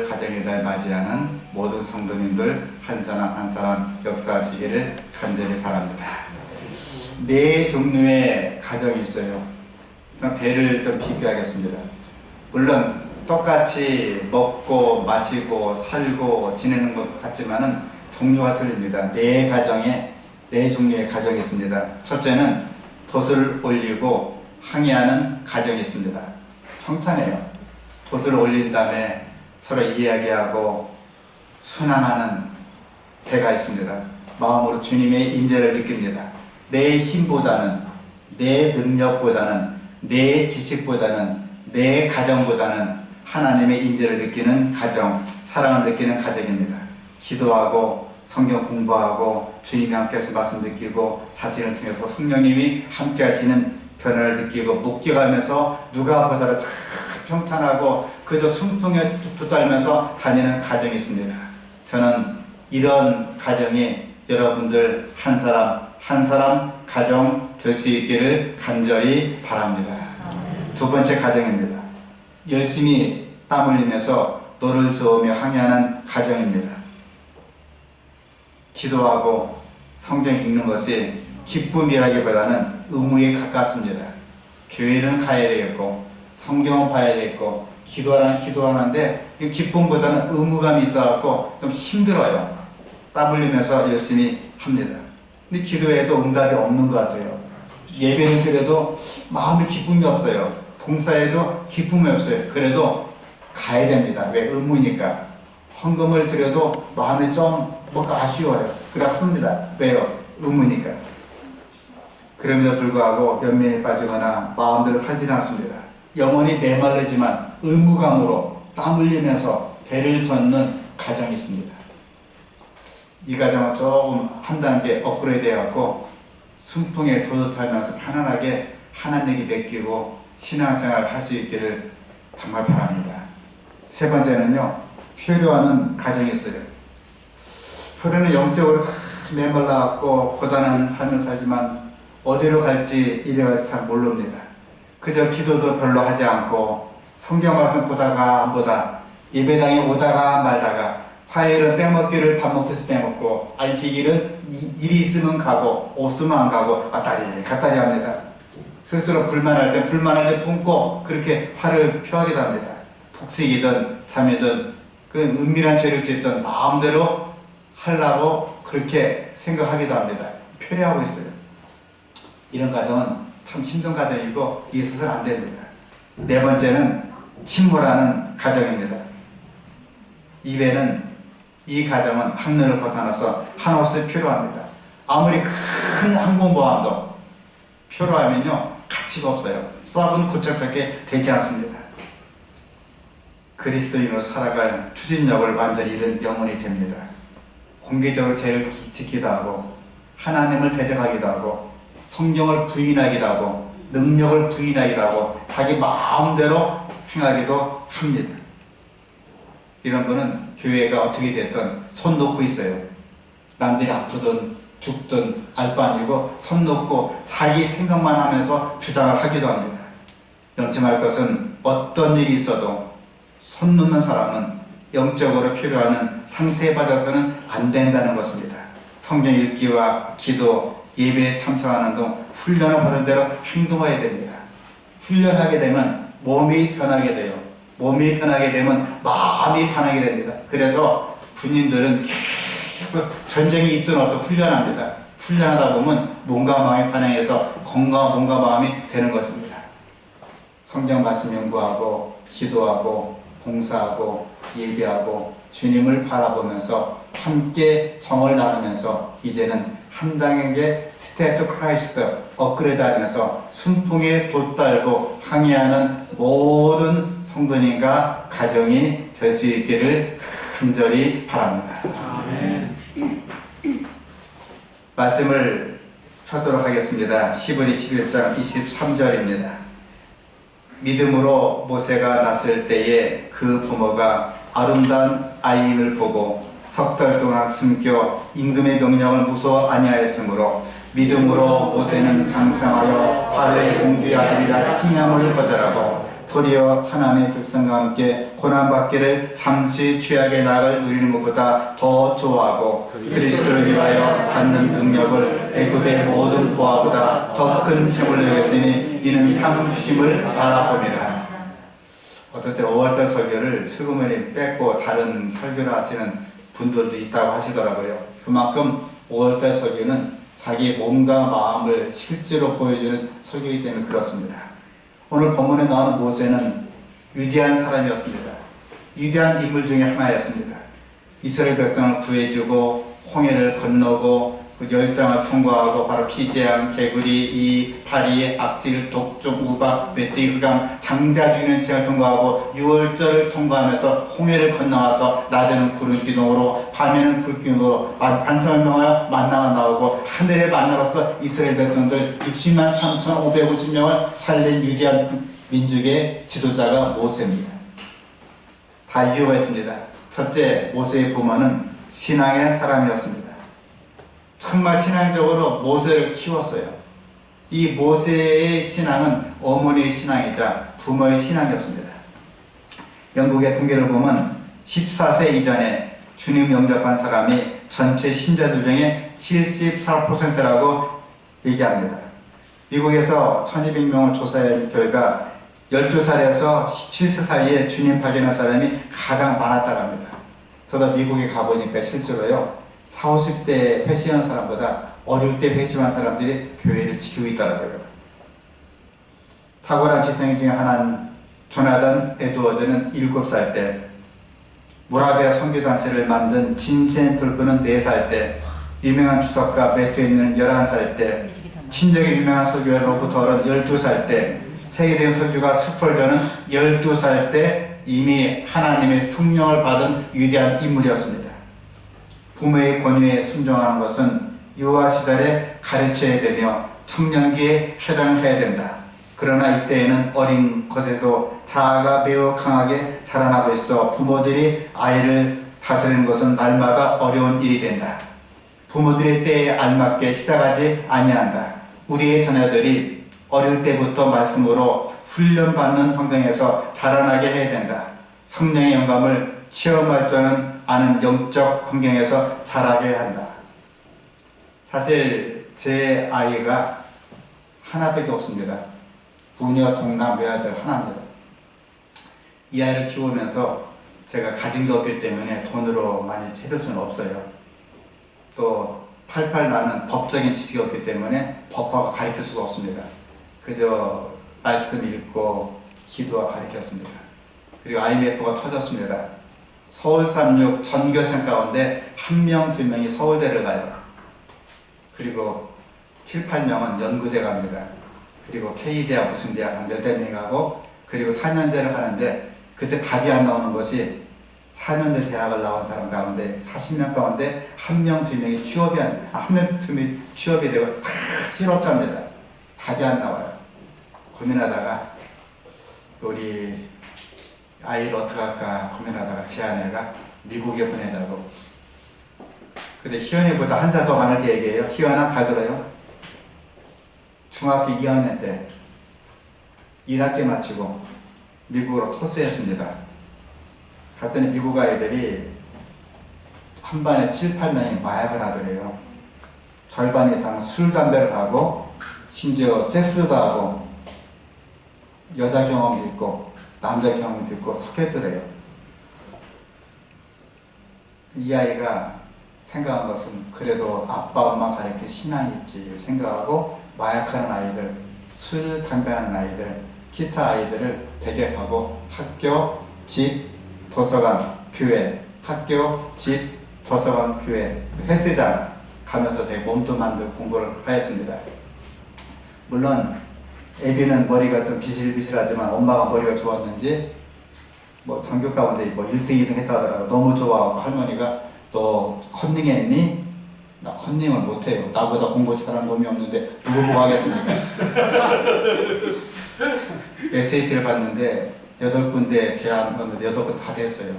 가정의달 맞이하는 모든 성도님들 한 사람 한 사람 역사하시기를 간절히 바랍니다. 네 종류의 가정이 있어요. 배를 좀 비교하겠습니다. 물론 똑같이 먹고 마시고 살고 지내는 것 같지만은 종류가 틀립니다. 네 종류의 가정이 있습니다. 첫째는 돛을 올리고 항해하는 가정이 있습니다. 평탄해요. 돛을 올린 다음에 서로 이야기하고 순항하는 배가 있습니다. 마음으로 주님의 임재를 느낍니다. 내 힘보다는, 내 능력보다는, 내 지식보다는, 내 가정보다는 하나님의 임재를 느끼는 가정, 사랑을 느끼는 가정입니다. 기도하고 성경 공부하고 주님이 함께하신 말씀 느끼고 자신을 통해서 성령님이 함께하시는 변화를 느끼고 묵직하면서 누가 보더라도 참 평탄하고 그저 순풍에 돋달면서 다니는 가정이 있습니다. 저는 이런 가정이 여러분들 한 사람 한 사람 가정 될 수 있기를 간절히 바랍니다. 두 번째 가정입니다. 열심히 땀 흘리면서 노를 저으며 항해하는 가정입니다. 기도하고 성경 읽는 것이 기쁨이라기보다는 의무에 가깝습니다. 교회는 가야 되겠고 성경은 봐야 되겠고 기도하는데 기쁨보다는 의무감이 있어갖고 좀 힘들어요. 땀 흘리면서 열심히 합니다. 근데 기도에도 응답이 없는 것 같아요. 예배를 드려도 마음에 기쁨이 없어요. 봉사에도 기쁨이 없어요. 그래도 가야 됩니다. 왜? 의무니까. 헌금을 드려도 마음이 좀 뭔가 아쉬워요. 그래 합니다. 왜요? 의무니까. 그럼에도 불구하고 연민에 빠지거나 마음대로 살지는 않습니다. 영혼이 메말르지만 의무감으로 땀 흘리면서 배를 젓는 가정이 있습니다. 이 가정은 조금 한 단계 업그레이드 해갖고 순풍에 도둑하면서 편안하게 하나님에게 맡기고 신앙생활을 할 수 있기를 정말 바랍니다. 세 번째는요, 표류하는 가정이 있어요. 표류는 영적으로 참 메말라갖고 고단한 삶을 살지만 어디로 갈지 이래 갈지 잘 모릅니다. 그저 기도도 별로 하지 않고 성경 말씀 보다가 안 보다 예배당에 오다가 말다가 화요일은 빼먹기를 밥 먹듯이 빼먹고 안식일은 일이 있으면 가고 없으면 안 가고 왔다리 갔다리 합니다. 스스로 불만할 때 품고 그렇게 화를 표하기도 합니다. 폭식이든 잠이든 그 은밀한 죄를 짓든 마음대로 하려고 그렇게 생각하기도 합니다. 표류하고 있어요. 이런 가정은 참 힘든 가정이고 있어서는 안 됩니다. 네 번째는 침몰하는 가정입니다. 이 가정은 항로를 벗어나서 한없이 표류합니다. 아무리 큰 항공모함도 표류하면요 가치가 없어요. 썩은 고철밖에 되지 않습니다. 그리스도인으로 살아갈 추진력을 완전히 잃은 영혼이 됩니다. 공개적으로 죄를 지키기도 하고 하나님을 대적하기도 하고 성경을 부인하기도 하고 능력을 부인하기도 하고 자기 마음대로 행하기도 합니다. 이런 분은 교회가 어떻게 됐든 손 놓고 있어요. 남들이 아프든 죽든 알 바 아니고 손 놓고 자기 생각만 하면서 주장을 하기도 합니다. 명심할 것은 어떤 일이 있어도 손 놓는 사람은 영적으로 필요한 상태에 빠져서는 안 된다는 것입니다. 성경 읽기와 기도, 예배에 참석하는 등 훈련을 받은 대로 행동해야 됩니다. 훈련하게 되면 몸이 편하게 돼요. 몸이 편하게 되면 마음이 편하게 됩니다. 그래서 군인들은 계속 전쟁이 있든 어떤 훈련합니다. 훈련하다 보면 몸과 마음이 편해서 건강한 몸과 마음이 되는 것입니다. 성경 말씀 연구하고 기도하고 봉사하고 예배하고 주님을 바라보면서 함께 정을 나누면서 이제는 한 단계 스텝 투 크라이스트 업그레이드 하면서 순풍에 돛달고 항해하는 모든 성도님과 가정이 될 수 있기를 간절히 바랍니다. 아멘. 말씀을 펴도록 하겠습니다. 히브리 11장 23절입니다. 믿음으로 모세가 났을 때에 그 부모가 아름다운 아이인을 보고 석 달 동안 숨겨 임금의 명령을 무서워 아니하였으므로 믿음으로 모세는 장성하여 바로의 공주의 아들이라 칭함을 거절하고 도리어 하나님의 백성과 함께 고난받기를 잠시 죄악의 낙을 누리는 것보다 더 좋아하고 그리스도를 위하여 받는 능력을 애굽의 모든 보화보다 더 큰 힘을 여겼으니 이는 상 주심을 바라봅니다. 어떨 때 5월달 설교를 슬그머니 뺏고 다른 설교를 하시는 분들도 있다고 하시더라고요. 그만큼 5월달 설교는 자기 몸과 마음을 실제로 보여주는 설교이기 때문에 그렇습니다. 오늘 본문에 나오는 모세는 위대한 사람이었습니다. 위대한 인물 중에 하나였습니다. 이스라엘 백성을 구해주고 홍해를 건너고 그 열장을 통과하고 바로 피재앙, 개구리, 이, 파리, 악질, 독종, 우박, 메뚜기, 흑암, 장자 죽이는 재앙을 통과하고 6월절을 통과하면서 홍해를 건너와서 낮에는 구름 기둥으로 밤에는 불 기둥으로 반성을 명하여 만나가 나오고 하늘의 만나로서 이스라엘 백성들 60만 3,550명을 살린 위대한 민족의 지도자가 모세입니다. 다 이유가 있습니다. 첫째, 모세의 부모는 신앙의 사람이었습니다. 정말 신앙적으로 모세를 키웠어요. 이 모세의 신앙은 어머니의 신앙이자 부모의 신앙이었습니다. 영국의 통계를 보면 14세 이전에 주님 영접한 사람이 전체 신자들 중에 74%라고 얘기합니다. 미국에서 1200명을 조사한 결과 12살에서 17세 사이에 주님 발견한 사람이 가장 많았다고 합니다. 저도 미국에 가보니까 실제로요, 40, 50대 회심한 사람보다 어릴 때 회심한 사람들이 교회를 지키고 있더라고요. 탁월한 지성인 중에 하나는 조나단 에드워드는 7살 때, 모라비아 선교단체를 만든 진센 돌프는 4살 때, 유명한 주석가 매튜는 11살 때, 친정의 유명한 설교가 로버트홀은 12살 때, 세계적인 설교가 스펄전은 12살 때 이미 하나님의 성령을 받은 위대한 인물이었습니다. 부모의 권위에 순종하는 것은 유아 시절에 가르쳐야 되며 청년기에 해당해야 된다. 그러나 이때에는 어린 것에도 자아가 매우 강하게 자라나고 있어 부모들이 아이를 다스리는 것은 날마다 어려운 일이 된다. 부모들의 때에 알맞게 시작하지 아니한다. 우리의 자녀들이 어릴 때부터 말씀으로 훈련받는 환경에서 자라나게 해야 된다. 성령의 영감을 체험할 줄은 아는 영적 환경에서 자라게 한다. 사실 제 아이가 하나밖에 없습니다. 부녀, 동남, 외아들 하나입니다. 이 아이를 키우면서 제가 가진 게 없기 때문에 돈으로 많이 해줄 수는 없어요. 또 팔팔 나는 법적인 지식이 없기 때문에 법하고 가르칠 수가 없습니다. 그저 말씀 읽고 기도와 가르쳤습니다. 그리고 IMF가 터졌습니다. 서울 36 전교생 가운데 1명, 2명이 서울대를 가요. 그리고 7, 8명은 연구대 갑니다. 그리고 K대학 무슨 대학 한 10명 가고, 그리고 4년제를 가는데 그때 답이 안 나오는 것이 4년제 대학을 나온 사람 가운데 40명 가운데 1명, 2명이 취업이 되고 다 실업자입니다. 답이 안 나와요. 고민하다가 우리 아이를 어떻게 할까 고민하다가 제 아내가 미국에 보내자고. 근데 희연이보다 1살 더 많을 때 얘기해요. 희연아 잘 들어요. 중학교 2학년 때 1학기 마치고 미국으로 토스했습니다. 갔더니 미국 아이들이 한 반에 7, 8명이 마약을 하더래요. 절반 이상 술, 담배를 하고 심지어 섹스도 하고 여자 경험도 있고 남자 경험도 있고 섞였더래요. 이 아이가 생각한 것은 그래도 아빠 엄마 가르칠 신앙이 있지 생각하고 마약하는 아이들, 술, 담배하는 아이들, 기타 아이들을 배격하고 학교, 집, 도서관, 교회, 학교, 집, 도서관, 교회, 헬스장 가면서 되게 몸도 만들고 공부를 하였습니다. 물론 애기는 머리가 좀 비실비실하지만 엄마가 머리가 좋았는지 뭐 전교 가운데 뭐 1등, 2등 했다더라고. 너무 좋아하고 할머니가 너 컨닝했니? 나 컨닝을 못해요. 나보다 공부 잘하는 놈이 없는데 누구 보고 하겠습니까? SAT를 봤는데 8군데 대학 갔는데 8군 다 됐어요.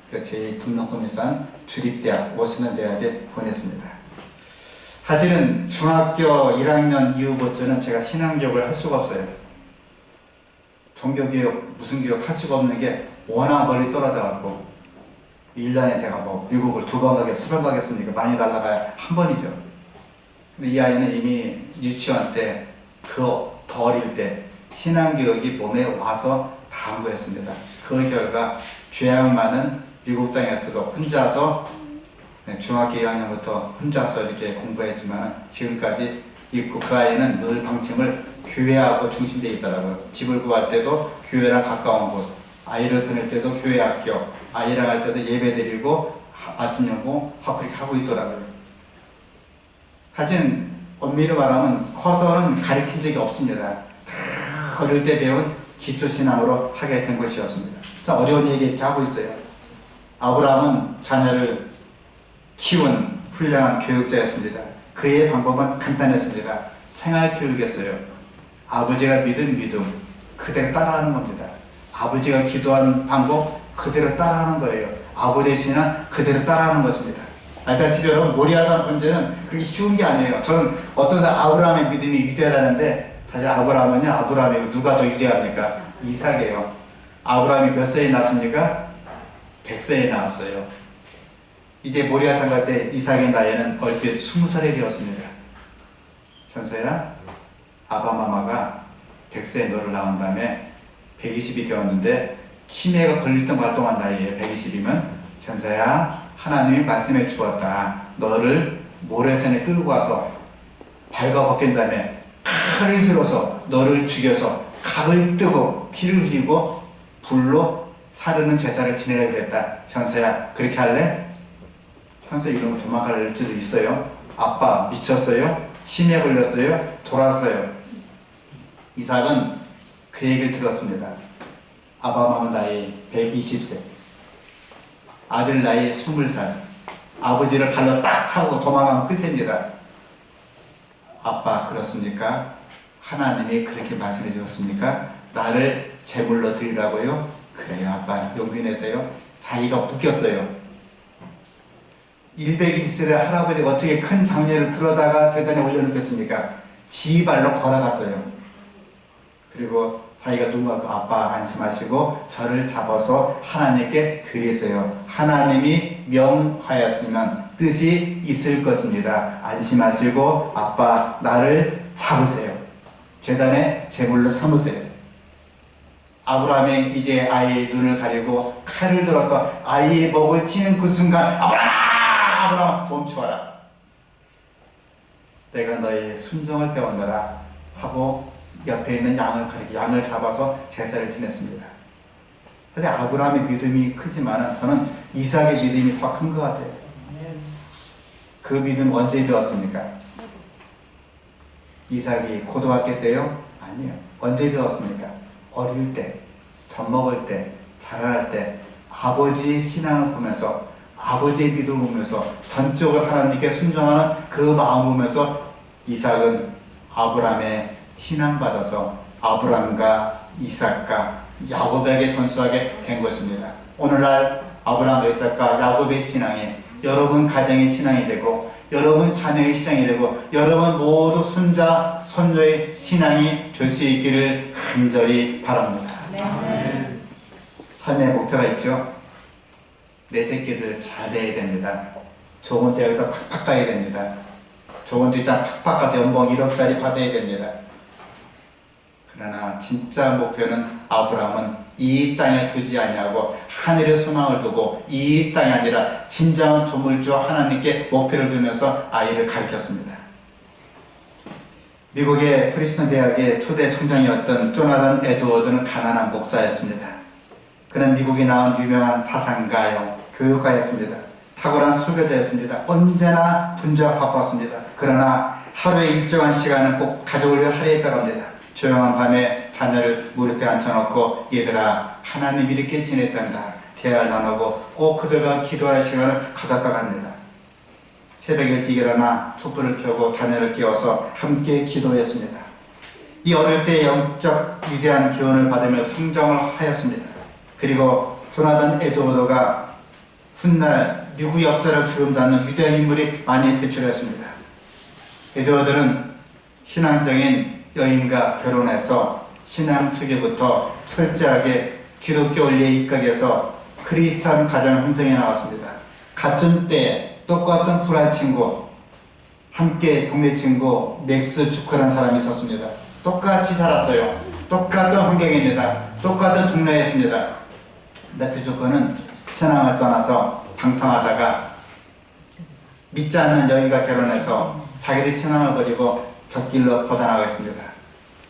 그래서 제 등록금이 싼 주립대학, 워싱턴 대학에 보냈습니다. 사실은 중학교 1학년 이후부터는 제가 신앙교육을 할 수가 없어요. 종교교육, 무슨 교육 할 수가 없는 게 워낙 멀리 떨어져갖고 1년에 제가 뭐 미국을 2번 가겠, 3번 가겠습니까? 많이 날아가야 한 번이죠. 근데 이 아이는 이미 유치원 때, 더 어릴 때 신앙교육이 몸에 와서 다 한 거였습니다. 그 결과 죄악 많은 미국 땅에서도 혼자서 중학교 2학년부터 혼자서 이렇게 공부했지만 지금까지 있고, 그 아이는 늘 방침을 교회하고 중심되어 있더라고요. 집을 구할 때도 교회랑 가까운 곳, 아이를 보낼 때도 교회 학교, 아이랑 할 때도 예배 드리고 말씀 연구 그렇게 하고 있더라고요. 사실 엄밀히 말하면 커서는 가르친 적이 없습니다. 다 어릴 때 배운 기초신앙으로 하게 된 것이었습니다. 자, 어려운 얘기 하고 있어요. 아브라함은 자녀를 키운 훌륭한 교육자였습니다. 그의 방법은 간단했습니다. 생활교육이었어요. 아버지가 믿은 믿음 그대로 따라하는 겁니다. 아버지가 기도하는 방법 그대로 따라하는 거예요. 아버지의 신앙 그대로 따라하는 것입니다. 알다시피 여러분, 모리아산 문제는 그렇게 쉬운 게 아니에요. 저는 어떤 사람 아브라함의 믿음이 위대하다는데, 사실 아브라함은요, 아브라함이 누가 더 위대합니까? 이삭이에요. 아브라함이 몇 세에 낳았습니까? 100세에 낳았어요. 이제 모리아산 갈 때 이삭의 나이는 얼핏 20살이 되었습니다. 현서야, 아바마마가 100세에 너를 낳은 다음에 120이 되었는데 치매가 걸릴 때 활동한 나이에 120이면 현서야, 하나님이 말씀해 주었다. 너를 모래산에 끌고 가서 발가벗긴 다음에 칼을 들어서 너를 죽여서 각을 뜨고 피를 흘리고 불로 사르는 제사를 지내야 그랬다. 현서야, 그렇게 할래? 현서 이러면 도망갈 수도 있어요. 아빠 미쳤어요? 치매 걸렸어요? 돌았어요. 이삭은 그 얘기를 들었습니다. 아바마마 나이 120세, 아들 나이 20살, 아버지를 발로 딱 차고 도망가면 끝입니다. 아빠 그렇습니까? 하나님이 그렇게 말씀해 주셨습니까? 나를 제물로 드리라고요? 그래요 아빠, 용기 내세요. 자기가 묶였어요. 120세 할아버지가 어떻게 큰 장례를 들어다가 재단에 올려놓겠습니까? 지 발로 걸어갔어요. 그리고 자기가 누가 그 아빠 안심하시고 저를 잡아서 하나님께 드리세요. 하나님이 명하였으면 뜻이 있을 것입니다. 안심하시고 아빠 나를 잡으세요. 재단에 제물로 삼으세요. 아브라함이 이제 아이의 눈을 가리고 칼을 들어서 아이의 목을 치는 그 순간, 아브라함 멈추어라. 내가 너의 순종을 배웠노라 하고 옆에 있는 양을 잡아서 제사를 지냈습니다. 사실 아브라함의 믿음이 크지만 저는 이삭의 믿음이 더 큰 것 같아요. 그 믿음 언제 배웠습니까? 이삭이 고등학교 때요? 아니요. 언제 배웠습니까? 어릴 때, 젖 먹을 때, 자랄 때 아버지의 신앙을 보면서, 아버지의 믿음을 보면서 전적으로 하나님께 순종하는 그 마음을 보면서 이삭은 아브라함의 신앙받아서 아브라함과 이삭과 야곱에게 전수하게 된 것입니다. 오늘날 아브라함과 이삭과 야곱의 신앙이 여러분 가정의 신앙이 되고, 여러분 자녀의 신앙이 되고, 여러분 모두 손자, 손녀의 신앙이 될 수 있기를 간절히 바랍니다. 네. 삶의 목표가 있죠. 내 새끼들 잘 돼야 됩니다. 좋은 대학에도 팍팍 가야 됩니다. 좋은 직장 팍팍 가서 연봉 1억짜리 받아야 됩니다. 그러나 진짜 목표는 아브라함은 이 땅에 두지 아니하고 하늘에 소망을 두고 이 땅이 아니라 진정한 조물주 하나님께 목표를 두면서 아이를 가르쳤습니다. 미국의 프리스턴 대학의 초대 총장이었던 조나단 에드워드는 가난한 목사였습니다. 그는 미국에 나온 유명한 사상가요, 교육가였습니다. 탁월한 설교자였습니다. 언제나 분주하고 바빴습니다. 그러나 하루에 일정한 시간은 꼭 가족을 위해 할애했다고 합니다. 조용한 밤에 자녀를 무릎에 앉혀놓고 얘들아 하나님 이렇게 지냈단다 대화를 나누고 꼭 그들과 기도할 시간을 가졌다고 합니다. 새벽 일찍 일어나 촛불을 켜고 자녀를 깨워서 함께 기도했습니다. 이 어릴 때 영적 위대한 교훈을 받으며 성장을 하였습니다. 그리고 조나단 에드워드가 훗날 미국 역사를 주름닫는 위대한 인물이 많이 배출했습니다. 에드워드는 신앙적인 여인과 결혼해서 신앙 초기부터 철저하게 기독교 원리에 입각해서 크리스찬 가정을 형성해 나왔습니다. 같은 때에 똑같은 불알 친구, 함께 동네 친구 맥스 주커라는 사람이 있었습니다. 똑같이 살았어요. 똑같은 환경입니다. 똑같은 동네였습니다. 맥스 주커는 신앙을 떠나서 방탕하다가 믿지 않는 여인과 결혼해서 자기들이 신앙을 버리고 곁길로 퍼져나가겠습니다.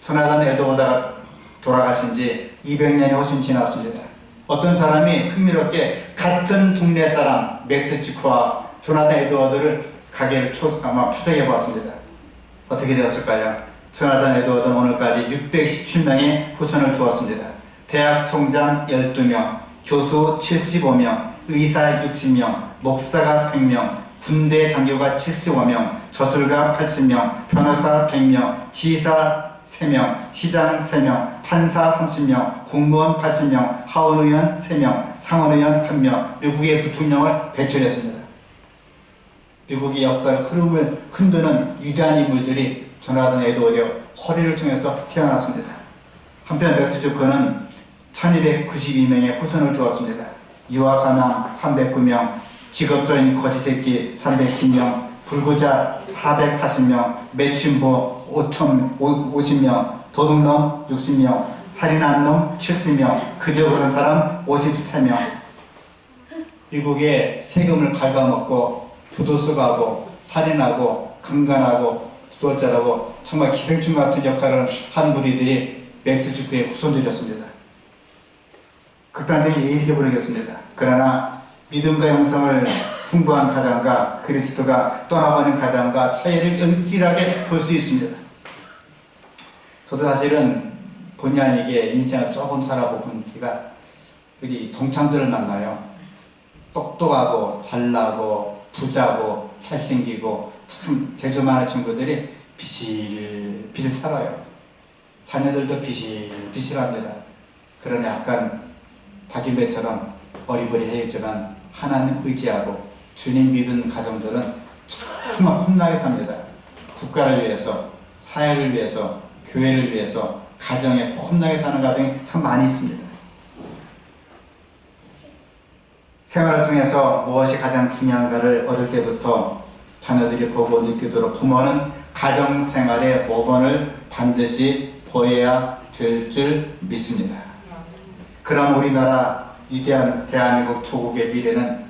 조나단 에드워드가 돌아가신 지 200년이 훨씬 지났습니다. 어떤 사람이 흥미롭게 같은 동네 사람 맥스 주커와 조나단 에드워드를 가게를 아마 추적해 보았습니다. 어떻게 되었을까요? 조나단 에드워드는 오늘까지 617명의 후손을 두었습니다. 대학 총장 12명, 교수 75명, 의사 60명, 목사가 100명, 군대 장교가 75명, 저술가 80명, 변호사 100명, 지사 3명, 시장 3명, 판사 30명, 공무원 80명, 하원의원 3명, 상원의원 1명, 미국의 부통령을 배출했습니다. 미국의 역사의 흐름을 흔드는 위대한 인물들이 조나단 에드워드 허리를 통해서 태어났습니다. 한편 맥스 주커는 1292명의 후손을 두었습니다. 유아사망 309명, 직업적인 거지새끼 310명, 불구자 440명, 매춘보 50명, 도둑놈 60명, 살인한 놈 70명, 그저 그런 사람 53명. 미국의 세금을 갉아먹고 교도소가고 살인하고 강간하고 도살자라고 정말 기생충 같은 역할을 한 무리들이 맥스 주커의 후손들이었습니다. 극단적인 예의를 부르겠습니다. 그러나 믿음과 영성을 풍부한 가정과 그리스도가 떠나버린 가정과 차이를 은실하게 볼 수 있습니다. 저도 사실은 본의 아니게 인생을 조금 살아본 기가 우리 동창들을 만나요. 똑똑하고 잘나고 부자고 잘생기고 참 재주 많은 친구들이 비실비실 살아요. 자녀들도 비실비실합니다. 그러나 약간 박인배처럼 어리버리해지만 하나님 의지하고 주님 믿은 가정들은 정말 험나게 삽니다. 국가를 위해서, 사회를 위해서, 교회를 위해서 가정에 험나게 사는 가정이 참 많이 있습니다. 생활을 통해서 무엇이 가장 중요한가를 어릴 때부터 자녀들이 보고 느끼도록 부모는 가정생활의 모범을 반드시 보여야 될 줄 믿습니다. 그럼 우리나라 위대한 대한민국 조국의 미래는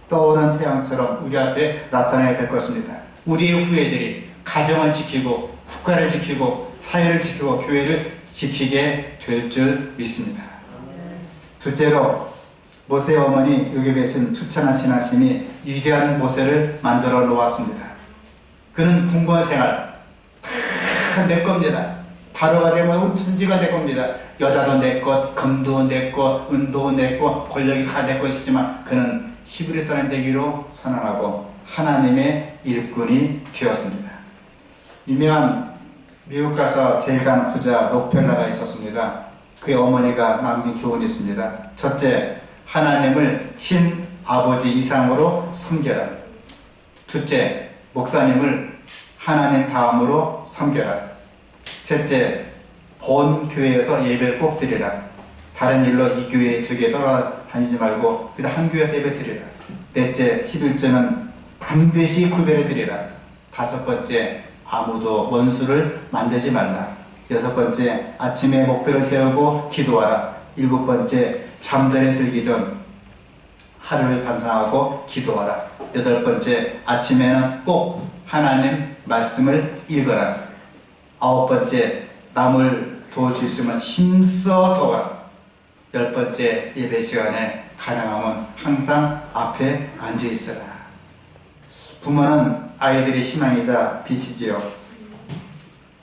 떠오른 태양처럼 우리 앞에 나타나야 될 것입니다. 우리의 후예들이 가정을 지키고 국가를 지키고 사회를 지키고 교회를 지키게 될 줄 믿습니다. 둘째로 모세의 어머니 여기 계신 추천한 신하심이 위대한 모세를 만들어 놓았습니다. 그는 궁궐 생활 다 내 겁니다. 바로가 되면 천지가 내 겁니다. 여자도 내 것, 금도 내 것, 은도 내 것, 권력이 다 내 것이지만 그는 히브리 사람이 되기로 선언하고 하나님의 일꾼이 되었습니다. 유명한 미국 가서 제일 가는 부자 록펠러가 있었습니다. 그의 어머니가 남긴 교훈이 있습니다. 첫째, 하나님을 신아버지 이상으로 섬겨라. 둘째, 목사님을 하나님 다음으로 섬겨라. 셋째, 본 교회에서 예배를 꼭 드리라. 다른 일로 이 교회 저 교회 돌아다니지 말고 그냥 한 교회에서 예배 드리라. 넷째, 11조는 반드시 구별해 드리라. 다섯 번째, 아무도 원수를 만들지 말라. 여섯 번째, 아침에 목표를 세우고 기도하라. 일곱 번째, 잠들에 들기 전 하루를 반성하고 기도하라. 여덟 번째, 아침에는 꼭 하나님 말씀을 읽어라. 아홉 번째, 남을 도울 수 있으면 힘써 도와라. 열 번째, 예배 시간에 가능하면 항상 앞에 앉아 있어라. 부모는 아이들의 희망이자 빛이지요.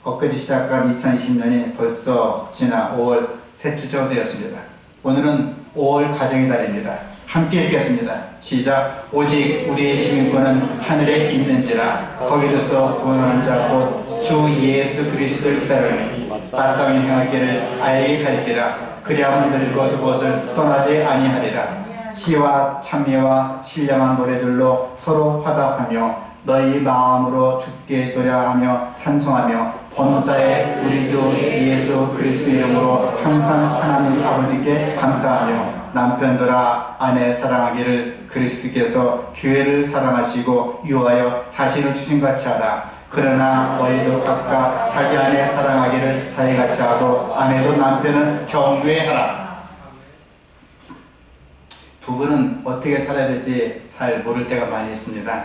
엊그제 시작한 2020년이 벌써 지나 5월 셋 주째가 되었습니다. 오늘은 5월 가정의 달입니다. 함께 읽겠습니다. 시작. 오직 우리의 시민권은 하늘에 있는지라 거기로서 구원하는 자 곧 주 예수 그리스도를 기다리니 마땅히 행할 길을 아이에게 가르치라. 그리하면 늙어도 그것을 떠나지 아니하리라. 시와 찬미와 신령한 노래들로 서로 화답하며 너희 마음으로 주께 노래하며 찬송하며 범사에 우리 주 예수 그리스도 이름으로 항상 하나님 아버지께 감사하며 남편들아 아내 사랑하기를 그리스도께서 교회를 사랑하시고 유하여 자신을 주신 같이 하라. 그러나 너희도 각각 자기 아내 사랑하기를 자기같이 하고 아내도 남편을 경외하라. 부부는 어떻게 살아야 될지 잘 모를 때가 많이 있습니다.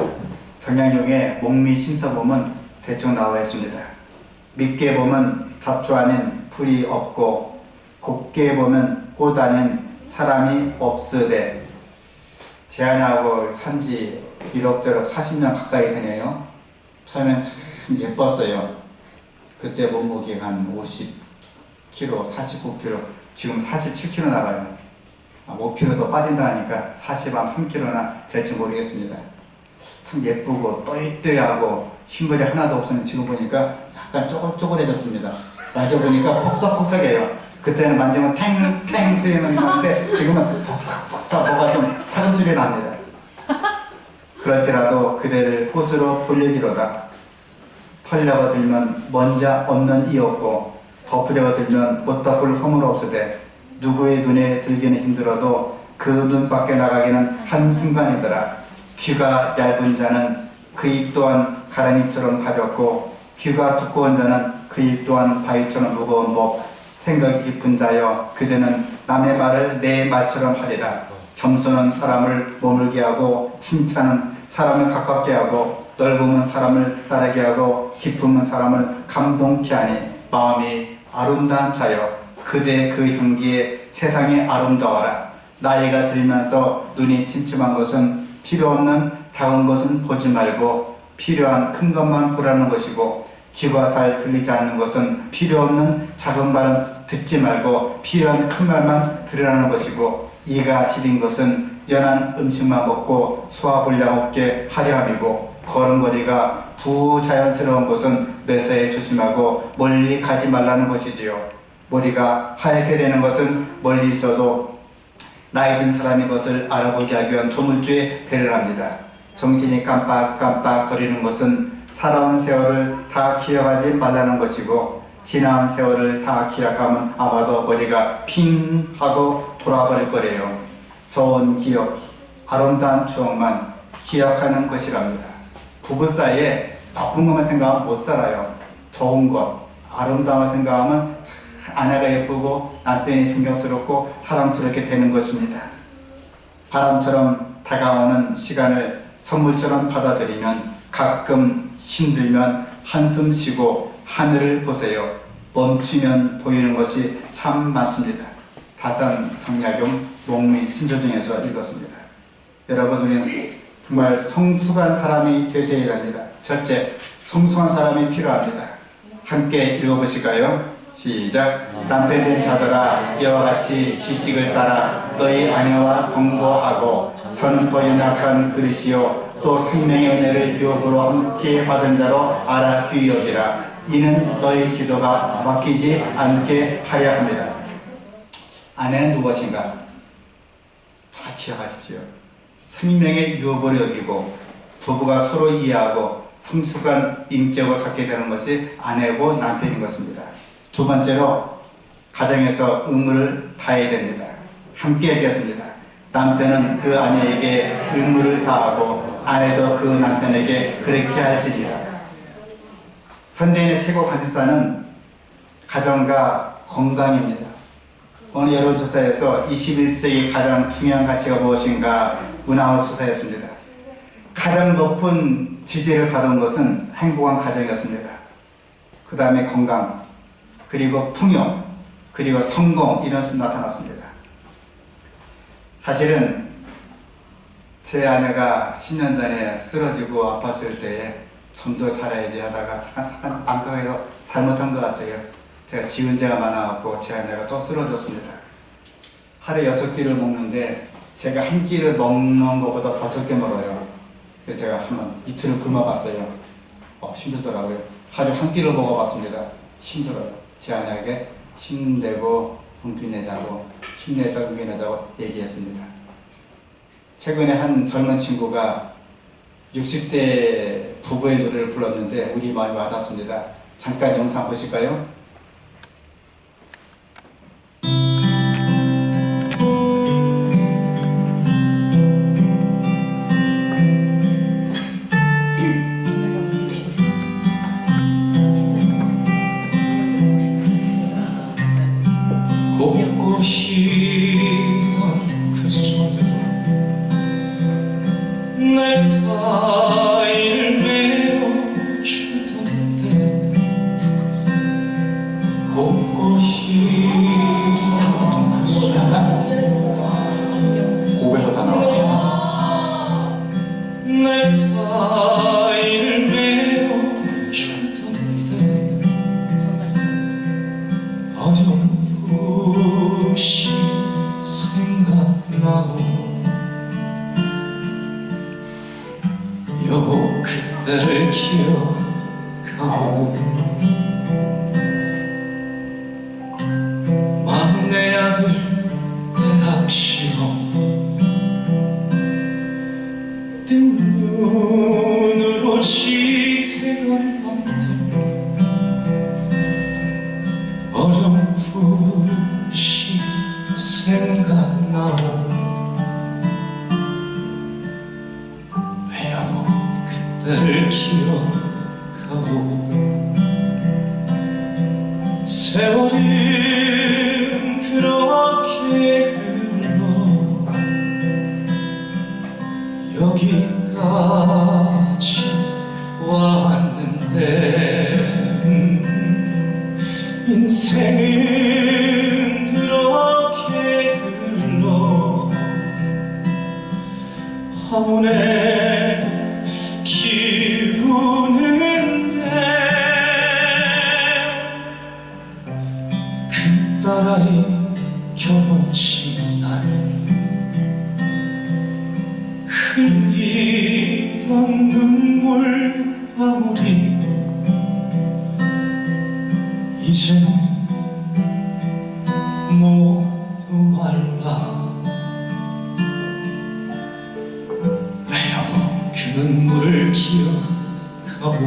정약용의 목미 심서 보면 대충 나와 있습니다. 밉게 보면 잡초 아닌 풀이 없고 곱게 보면 꽃 아닌 사람이 없으되. 제 아내하고 산지 이럭저럭 40년 가까이 되네요. 처음엔 참 예뻤어요. 그때 몸무게가 한 50kg, 49kg, 지금 47kg 나가요. 5kg 더 빠진다 하니까 43kg나 될지 모르겠습니다. 참 예쁘고 또이또이하고 흰머리 하나도 없었는데 지금 보니까 약간 쪼글쪼글해졌습니다. 만져보니까 폭삭폭삭해요. 그때는 만지면 탱탱 소리는 나는데 지금은 폭삭폭삭 뭐가 좀 사근 소리 납니다. 그럴지라도 그대를 붓으로 돌리기로다. 털려고 들면 먼저 없는 이 없고 덮으려고 들면 못 덮을 허물 없으되 누구의 눈에 들기는 힘들어도 그 눈 밖에 나가기는 한순간이더라. 귀가 얇은 자는 그 입 또한 가라잎처럼 가볍고 귀가 두꺼운 자는 그 입 또한 바위처럼 무거운 법. 생각이 깊은 자여 그대는 남의 말을 내 말처럼 하리라. 겸손은 사람을 머물게 하고 칭찬은 사람을 가깝게 하고 넓음은 사람을 따르게 하고 기쁨은 사람을 감동케 하니 마음이 아름다운 자여 그대 그 향기에 세상이 아름다워라. 나이가 들면서 눈이 침침한 것은 필요 없는 작은 것은 보지 말고 필요한 큰 것만 보라는 것이고 귀가 잘 들리지 않는 것은 필요 없는 작은 말은 듣지 말고 필요한 큰 말만 들으라는 것이고 이가 시린 것은 연한 음식만 먹고 소화불량 없게 하려 함이고 걸음걸이가 부자연스러운 것은 매사에 조심하고 멀리 가지 말라는 것이지요. 머리가 하얗게 되는 것은 멀리 있어도 나이 든 사람이 것을 알아보게 하기 위한 조물주에 배려합니다. 정신이 깜빡깜빡 거리는 것은 살아온 세월을 다 기억하지 말라는 것이고 지나온 세월을 다 기억하면 아마도 머리가 핑 하고 돌아버릴 거래요. 좋은 기억, 아름다운 추억만 기억하는 것이랍니다. 부부 사이에 나쁜 것만 생각하면 못 살아요. 좋은 것, 아름다운 생각하면 아내가 예쁘고 남편이 존경스럽고 사랑스럽게 되는 것입니다. 바람처럼 다가오는 시간을 선물처럼 받아들이면 가끔 힘들면 한숨 쉬고 하늘을 보세요. 멈추면 보이는 것이 참 많습니다. 다산 정약용 목미 신조 중에서 읽었습니다. 여러분, 우리는 정말 성숙한 사람이 되셔야 합니다. 첫째, 성숙한 사람이 필요합니다. 함께 읽어보실까요? 시작. 남편된 자들아 이와 같이 지식을 따라 너희 아내와 동거하고 전도 연약한 그릇이요 또 생명의 은혜를 유업으로 함께 받은 자로 알아 귀히 여기라. 이는 너희 기도가 막히지 않게 하려 합니다. 아내는 무엇인가? 다 기억하십시오. 생명의 유업으로 여기고 부부가 서로 이해하고 성숙한 인격을 갖게 되는 것이 아내고 남편인 것입니다. 두 번째로 가정에서 의무를 다해야 됩니다. 함께 하겠습니다. 남편은 그 아내에게 의무를 다하고 아내도 그 남편에게 그렇게 할지니라. 현대인의 최고 관심사는 가정과 건강입니다. 어느 여론조사에서 21세기 가장 중요한 가치가 무엇인가 문화원 조사했습니다. 가장 높은 지지를 받은 것은 행복한 가정이었습니다. 그 다음에 건강, 그리고 풍요, 그리고 성공, 이런 수가 나타났습니다. 사실은 제 아내가 10년 전에 쓰러지고 아팠을 때에 좀 더 잘해야지 하다가 잠깐 안가에서 잘못한 것 같아요. 제가 지은 죄가 많아갖고 제 아내가 또 쓰러졌습니다. 하루에 6끼를 먹는데 제가 한 끼를 먹는 것보다 더 적게 먹어요. 그래서 제가 한번 이틀을 굶어봤어요. 힘들더라고요. 하루에 한 끼를 먹어봤습니다. 힘들어요. 제 아내에게 힘내고 은기내자고 힘내자 은기내자고 얘기했습니다. 최근에 한 젊은 친구가 60대 부부의 노래를 불렀는데 우리 마음이 와닿습니다. 잠깐 영상 보실까요? 곱고시던 그 손으로 내 타이를 메어주던데 곱고시던 그 손으로 곡에서 다 나왔어요. 내 타이를 메어주던데 어렴풋이 생각나오 여보 그때를 기억하오 막내 아들 대학 시험 뜬 눈으로 지새던 밤들 어렴풋이 생각나오 여보 그때를 기억하오 세월은 그렇게 흘러 여기까지 왔는데 인생은 그렇게 흘러 화문에 기우는데 큰딸아이 결혼식 날 흘리던 눈물 방울이 이제는 모두 말라 여보 그 눈물을 기억하고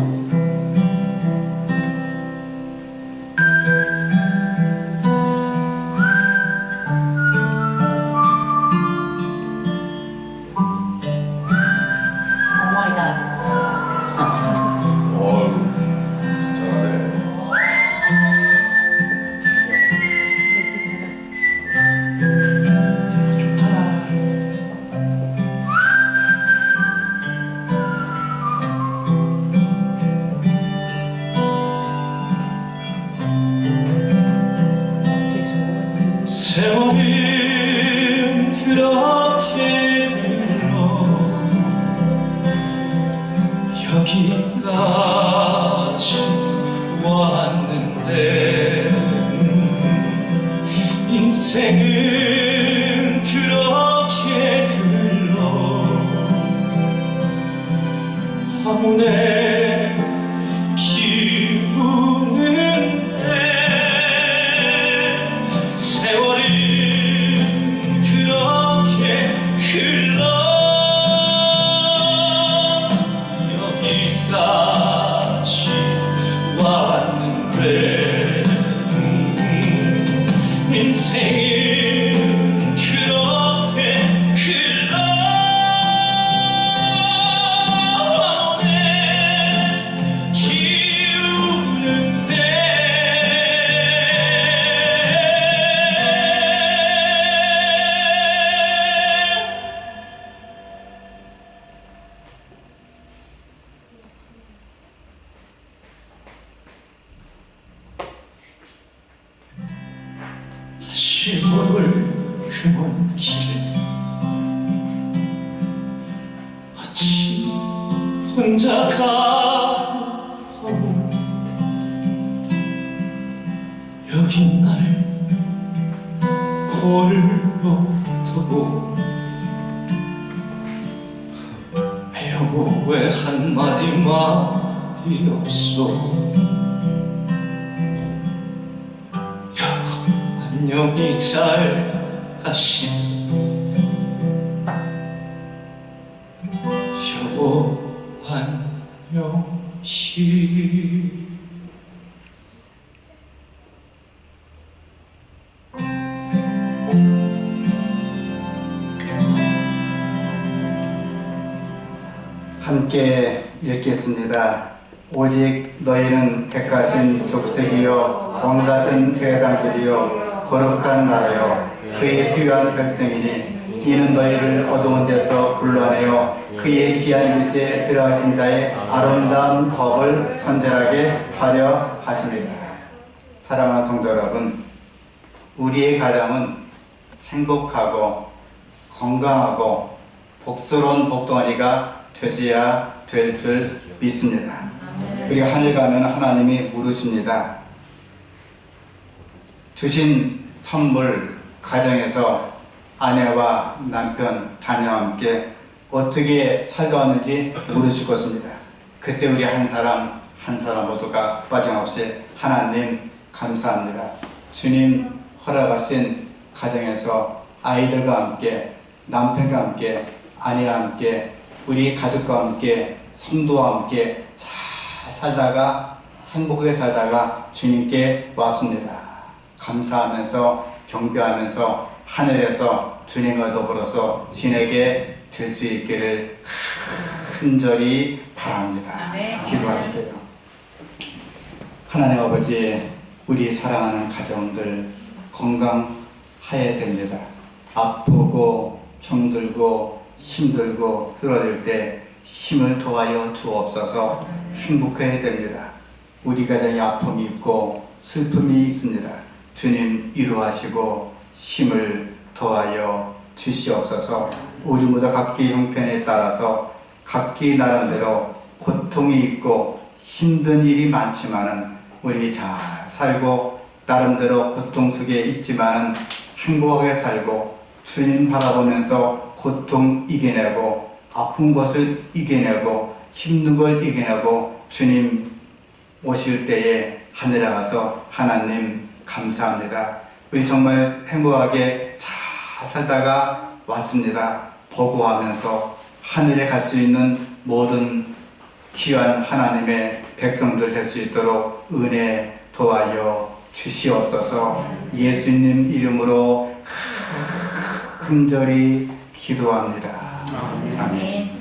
세월은 그렇게 흘러 여기까지 왔는데 인생은 그렇게 흘러 화문에 기우는데 세월은 그렇게 흘러 여기까지 왔는데 인생은 그렇게 흘러 화문에 기우는데 다시 못 올 그 먼 길을 어찌 혼자 가오 여기 날 홀로 두고 여보 왜 한마디 말이 없소 안녕히 잘 가시 여보 안녕히 함께 읽겠습니다. 오직 너희는 택하신 족속이요 원 같은 제사장들이요 거룩한 나라요 그의 귀한 백성이니 이는 너희를 어두운 데서 불러내어 그의 귀한 빛에 들어가신 자의 아름다운 법을 선전하게 하려 하십니다. 사랑하는 성도 여러분, 우리의 가정은 행복하고 건강하고 복스러운 복덩어리가 되셔야 될 줄 믿습니다. 우리가 하늘 가면 하나님이 물으십니다. 주신 선물 가정에서 아내와 남편, 자녀와 함께 어떻게 살아왔는지 물으실 것입니다. 그때 우리 한 사람 한 사람 모두가 빠짐없이 하나님 감사합니다. 주님 허락하신 가정에서 아이들과 함께 남편과 함께 아내와 함께 우리 가족과 함께 성도와 함께 잘 살다가 행복하게 살다가 주님께 왔습니다. 감사하면서 경배하면서 하늘에서 주님과 더불어서 지내게 될 수 있기를 간절히 바랍니다. 기도하시게요. 하나님 아버지, 우리 사랑하는 가정들 건강해야 됩니다. 아프고 병들고 힘들고 쓰러질 때 힘을 더하여 주옵소서. 행복해야 됩니다. 우리 가정에 아픔이 있고 슬픔이 있습니다. 주님 위로하시고 힘을 더하여 주시옵소서. 우리 모두 각기 형편에 따라서 각기 나름대로 고통이 있고 힘든 일이 많지만은 우리 잘 살고 나름대로 고통 속에 있지만은 행복하게 살고 주님 바라보면서 고통 이겨내고 아픈 것을 이겨내고 힘든 걸 이겨내고 주님 오실 때에 하늘에 가서 하나님 감사합니다. 우리 정말 행복하게 잘 살다가 왔습니다. 보고하면서 하늘에 갈 수 있는 모든 귀한 하나님의 백성들 될 수 있도록 은혜 도와여 주시옵소서. 예수님 이름으로 간절히 기도합니다. 아멘.